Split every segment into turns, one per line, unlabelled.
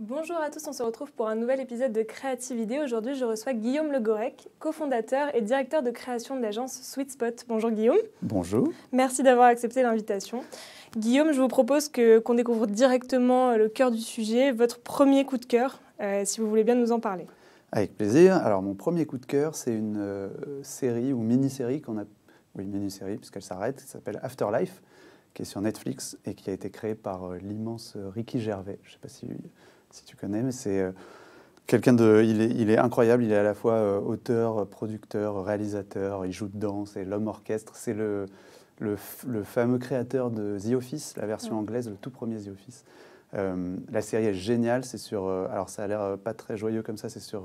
Bonjour à tous, on se retrouve pour un nouvel épisode de Créativité. Aujourd'hui, je reçois Guillaume Le Gourec, cofondateur et directeur de création de l'agence Sweet Spot. Bonjour Guillaume.
Bonjour.
Merci d'avoir accepté l'invitation. Guillaume, je vous propose qu'on découvre directement le cœur du sujet, votre premier coup de cœur, si vous voulez bien nous en parler.
Avec plaisir. Alors, mon premier coup de cœur, c'est une série ou mini-série mini-série, puisqu'elle s'arrête, qui s'appelle Afterlife, qui est sur Netflix et qui a été créée par l'immense Ricky Gervais. Je ne sais pas si tu connais, mais c'est quelqu'un de... Il est incroyable, il est à la fois auteur, producteur, réalisateur, il joue dedans, c'est l'homme orchestre, c'est le fameux créateur de The Office, la version anglaise, le tout premier The Office. La série est géniale, c'est sur... alors ça a l'air pas très joyeux comme ça, c'est sur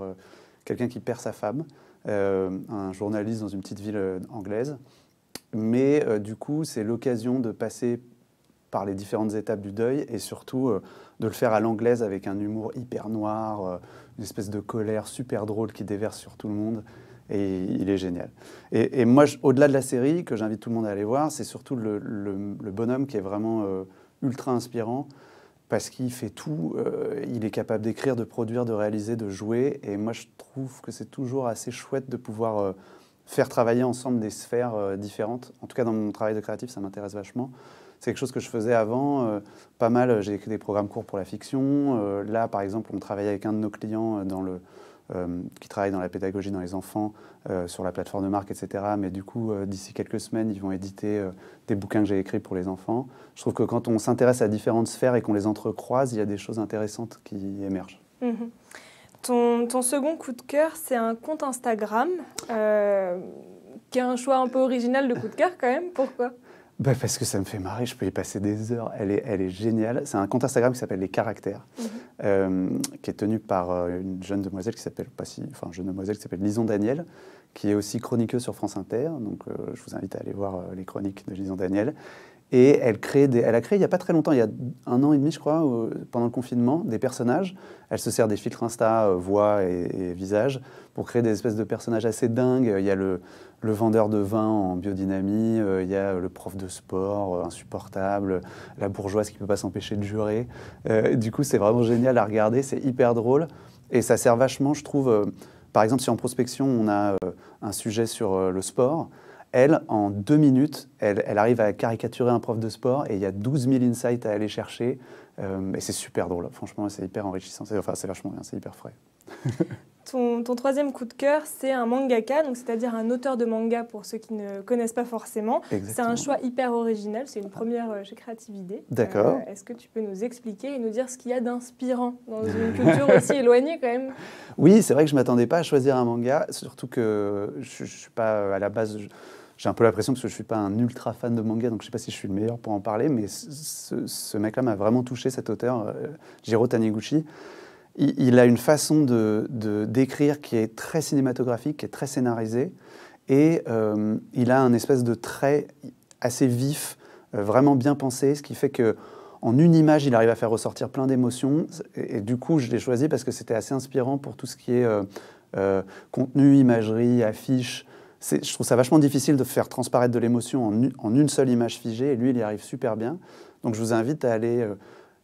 quelqu'un qui perd sa femme, un journaliste dans une petite ville anglaise. Mais du coup, c'est l'occasion de passer par les différentes étapes du deuil et surtout de le faire à l'anglaise avec un humour hyper noir, une espèce de colère super drôle qui déverse sur tout le monde. Et il est génial. Et moi, au-delà de la série, que j'invite tout le monde à aller voir, c'est surtout le bonhomme qui est vraiment ultra inspirant parce qu'il fait tout. Il est capable d'écrire, de produire, de réaliser, de jouer. Et moi, je trouve que c'est toujours assez chouette de pouvoir faire travailler ensemble des sphères différentes. En tout cas, dans mon travail de créatif, ça m'intéresse vachement. C'est quelque chose que je faisais avant, pas mal. J'ai écrit des programmes courts pour la fiction. Là, par exemple, on travaille avec un de nos clients qui travaille dans la pédagogie dans les enfants, sur la plateforme de marque, etc. Mais du coup, d'ici quelques semaines, ils vont éditer des bouquins que j'ai écrits pour les enfants. Je trouve que quand on s'intéresse à différentes sphères et qu'on les entrecroise, il y a des choses intéressantes qui émergent.
Mmh. Ton second coup de cœur, c'est un compte Instagram qui a un choix un peu original de coup de cœur quand même. Pourquoi ?
Parce que ça me fait marrer, je peux y passer des heures. Elle est géniale. C'est un compte Instagram qui s'appelle Les Caractères, qui est tenu par une jeune demoiselle qui s'appelle Lison Daniel, qui est aussi chroniqueuse sur France Inter. Donc, je vous invite à aller voir les chroniques de Lison Daniel. Et elle a créé il n'y a pas très longtemps, il y a 1 an et demi, je crois, pendant le confinement, des personnages. Elle se sert des filtres Insta, voix et visage, pour créer des espèces de personnages assez dingues. Il y a le vendeur de vin en biodynamie, il y a le prof de sport insupportable, la bourgeoise qui ne peut pas s'empêcher de jurer. Du coup, c'est vraiment génial à regarder, c'est hyper drôle. Et ça sert vachement, je trouve, par exemple, si en prospection, on a un sujet sur le sport, elle, en 2 minutes, elle arrive à caricaturer un prof de sport et il y a 12 000 insights à aller chercher. Et c'est super drôle. Franchement, c'est hyper enrichissant. C'est vachement bien, c'est hyper frais.
Ton troisième coup de cœur, c'est un mangaka, donc c'est-à-dire un auteur de manga pour ceux qui ne connaissent pas forcément. C'est un choix hyper original, c'est une première chez Créativité.
D'accord.
Est-ce que tu peux nous expliquer et nous dire ce qu'il y a d'inspirant dans une culture aussi éloignée quand même ?
Oui, c'est vrai que je ne m'attendais pas à choisir un manga, surtout que je ne suis pas à la base... J'ai un peu l'impression que je ne suis pas un ultra fan de manga, donc je ne sais pas si je suis le meilleur pour en parler, mais ce mec-là m'a vraiment touché, cet auteur, Jiro Taniguchi. Il a une façon d'écrire qui est très cinématographique, qui est très scénarisée, et il a un espèce de trait assez vif, vraiment bien pensé, ce qui fait qu'en une image, il arrive à faire ressortir plein d'émotions. Et du coup, je l'ai choisi parce que c'était assez inspirant pour tout ce qui est contenu, imagerie, affiche. Je trouve ça vachement difficile de faire transparaître de l'émotion en une seule image figée, et lui, il y arrive super bien. Donc je vous invite à aller...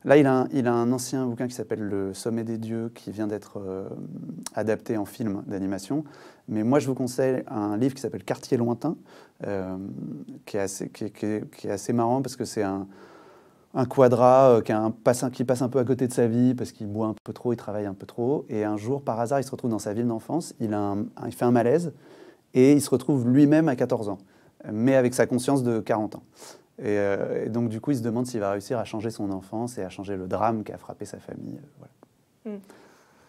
Là, il a un ancien bouquin qui s'appelle Le Sommet des Dieux, qui vient d'être adapté en film d'animation. Mais moi, je vous conseille un livre qui s'appelle Quartier lointain, qui est assez marrant parce que c'est un quadra qui passe un peu à côté de sa vie parce qu'il boit un peu trop, il travaille un peu trop. Et un jour, par hasard, il se retrouve dans sa ville d'enfance, il fait un malaise et il se retrouve lui-même à 14 ans, mais avec sa conscience de 40 ans. Et donc, du coup, il se demande s'il va réussir à changer son enfance et à changer le drame qui a frappé sa famille. Voilà.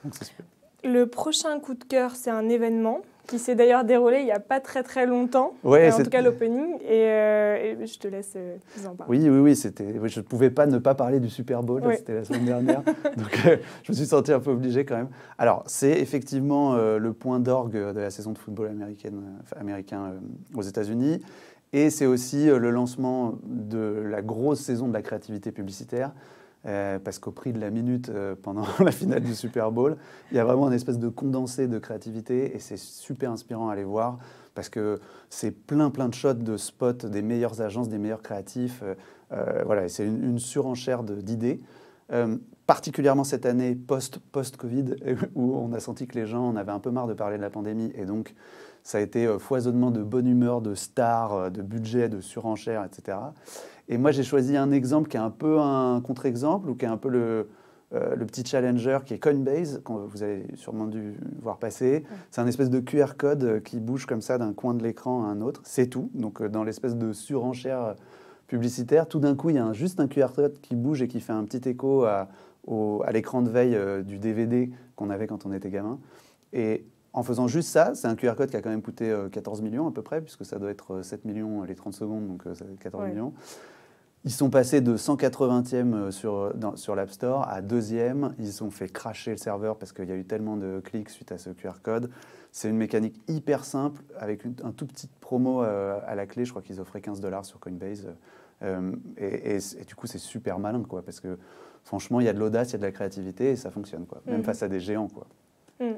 Donc, c'est super.
Le prochain coup de cœur, c'est un événement qui s'est d'ailleurs déroulé il n'y a pas très très longtemps,
ouais,
en tout cas l'opening, et je te laisse nous en parler.
Oui, je ne pouvais pas ne pas parler du Super Bowl, c'était la semaine dernière, donc je me suis senti un peu obligé quand même. Alors, c'est effectivement le point d'orgue de la saison de football américain aux États-Unis, et c'est aussi le lancement de la grosse saison de la créativité publicitaire, parce qu'au prix de la minute pendant la finale du Super Bowl, il y a vraiment une espèce de condensé de créativité et c'est super inspirant à aller voir parce que c'est plein de shots de spots des meilleures agences, des meilleurs créatifs. Voilà, c'est une surenchère d'idées. particulièrement cette année post-Covid, où on a senti que les gens en avaient un peu marre de parler de la pandémie, et donc ça a été foisonnement de bonne humeur, de stars, de budget, de surenchères, etc. Et moi, j'ai choisi un exemple qui est un peu un contre-exemple, ou qui est un peu le petit challenger, qui est Coinbase, que vous avez sûrement dû voir passer. C'est un espèce de QR code qui bouge comme ça d'un coin de l'écran à un autre. C'est tout. Donc, dans l'espèce de surenchère publicitaire, tout d'un coup, il y a juste un QR code qui bouge et qui fait un petit écho à l'écran de veille du DVD qu'on avait quand on était gamin. Et en faisant juste ça, c'est un QR code qui a quand même coûté 14 millions à peu près, puisque ça doit être 7 millions les 30 secondes, donc ça fait 14 millions. Ils sont passés de 180e sur l'App Store à 2e. Ils ont fait crasher le serveur parce qu'il y a eu tellement de clics suite à ce QR code. C'est une mécanique hyper simple avec un tout petit promo à la clé. Je crois qu'ils offraient 15 $ sur Coinbase. Et du coup, c'est super malin, quoi, parce que franchement, il y a de l'audace, il y a de la créativité et ça fonctionne, quoi, même face à des géants, quoi.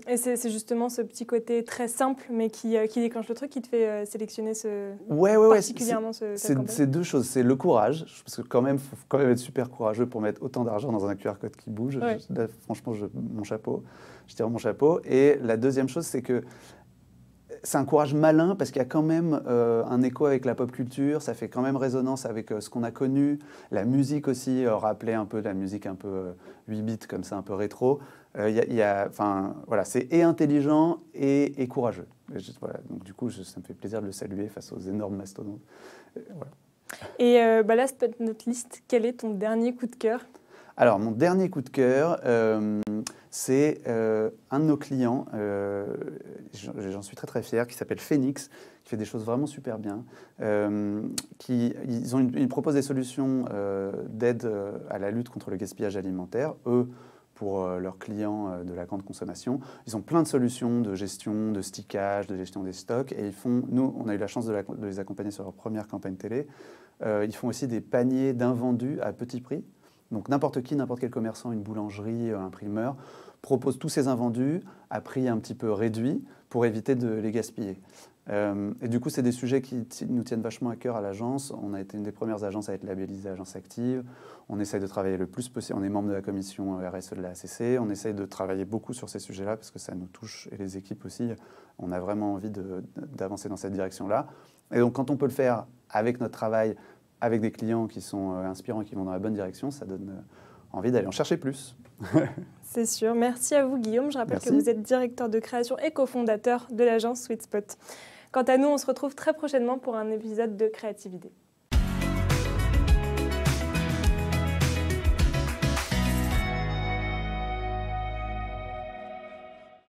Et c'est justement ce petit côté très simple, mais qui déclenche le truc, qui te fait sélectionner particulièrement cette campagne.
C'est deux choses. C'est le courage, parce que quand même, faut quand même être super courageux pour mettre autant d'argent dans un QR code qui bouge.
Ouais.
Là, franchement, mon chapeau. Je tire mon chapeau. Et la deuxième chose, c'est que c'est un courage malin parce qu'il y a quand même un écho avec la pop culture, ça fait quand même résonance avec ce qu'on a connu. La musique aussi rappelait un peu de la musique un peu 8 bits comme ça, un peu rétro. Voilà, c'est et intelligent et courageux. Voilà, donc du coup, ça me fait plaisir de le saluer face aux énormes mastodontes. Voilà.
Et là, c'est notre liste. Quel est ton dernier coup de cœur ?
Alors, mon dernier coup de cœur, c'est un de nos clients, j'en suis très très fier, qui s'appelle Phoenix, qui fait des choses vraiment super bien. Ils proposent des solutions d'aide à la lutte contre le gaspillage alimentaire, eux, pour leurs clients de la grande consommation. Ils ont plein de solutions de gestion, de stickage, de gestion des stocks. Et nous, on a eu la chance de les accompagner sur leur première campagne télé. Ils font aussi des paniers d'invendus à petit prix. Donc n'importe quel commerçant, une boulangerie, un imprimeur, propose tous ces invendus à prix un petit peu réduit pour éviter de les gaspiller. Et du coup, c'est des sujets qui nous tiennent vachement à cœur à l'agence. On a été une des premières agences à être labellisée Agence Active. On essaye de travailler le plus possible. On est membre de la commission RSE de la ACC. On essaye de travailler beaucoup sur ces sujets-là parce que ça nous touche, et les équipes aussi. On a vraiment envie d'avancer dans cette direction-là. Et donc, quand on peut le faire avec notre travail, avec des clients qui sont inspirants et qui vont dans la bonne direction, ça donne envie d'aller en chercher plus.
C'est sûr. Merci à vous, Guillaume. Je rappelle que vous êtes directeur de création et cofondateur de l'agence Sweet Spot. Quant à nous, on se retrouve très prochainement pour un épisode de Créativité.